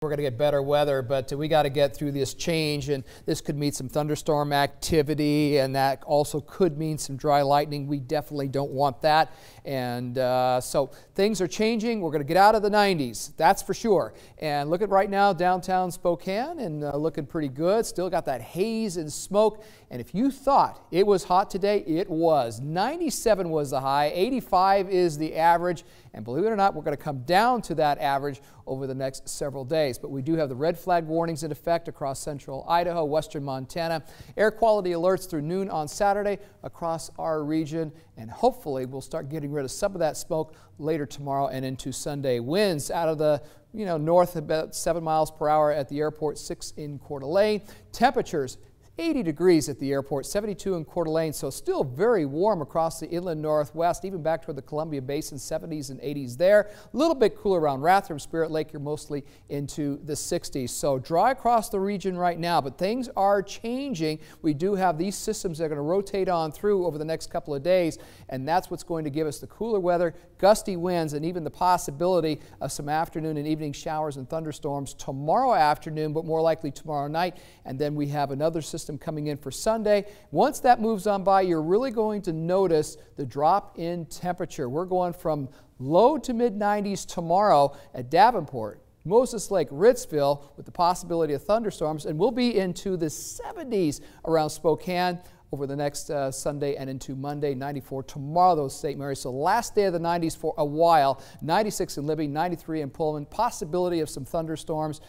We're going to get better weather, but we got to get through this change, and this could mean some thunderstorm activity, and that also could mean some dry lightning. We definitely don't want that, and so things are changing. We're going to get out of the 90s, that's for sure. And look at right now downtown Spokane, and looking pretty good. Still got that haze and smoke, and if you thought it was hot today, it was. 97 was the high, 85 is the average, and believe it or not, we're going to come down to that average over the next several days. But we do have the red flag warnings in effect across central Idaho, western Montana. Air quality alerts through noon on Saturday across our region. And hopefully we'll start getting rid of some of that smoke later tomorrow and into Sunday. Winds out of the north about 7 miles per hour at the airport, 6 in Coeur d'Alene. Temperatures 80 degrees at the airport, 72 in Coeur d'Alene, so still very warm across the inland northwest, even back toward the Columbia Basin, 70s and 80s there. A little bit cooler around Rathdrum, Spirit Lake, you're mostly into the 60s. So dry across the region right now, but things are changing. We do have these systems that are going to rotate on through over the next couple of days, and that's what's going to give us the cooler weather, gusty winds, and even the possibility of some afternoon and evening showers and thunderstorms tomorrow afternoon, but more likely tomorrow night. And then we have another system coming in for Sunday. Once that moves on by, you're really going to notice the drop in temperature. We're going from low to mid 90s tomorrow at Davenport, Moses Lake, Ritzville, with the possibility of thunderstorms, and we'll be into the 70s around Spokane over the next Sunday and into Monday. 94 tomorrow, though, St. Mary's. So last day of the 90s for a while. 96 in Libby, 93 in Pullman. Possibility of some thunderstorms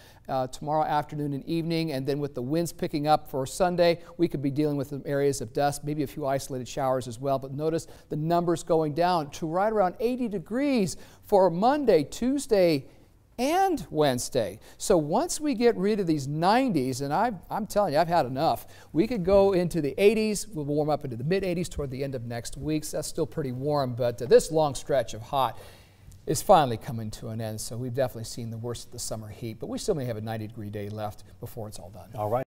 tomorrow afternoon and evening. And then with the winds picking up for Sunday, we could be dealing with some areas of dust, maybe a few isolated showers as well. But notice the numbers going down to right around 80 degrees for Monday, Tuesday, and Wednesday. So once we get rid of these 90s, and I'm telling you, I've had enough, we could go into the 80s. We'll warm up into the mid 80s toward the end of next week. So that's still pretty warm, but this long stretch of hot is finally coming to an end. So we've definitely seen the worst of the summer heat, but we still may have a 90-degree day left before it's all done. All right.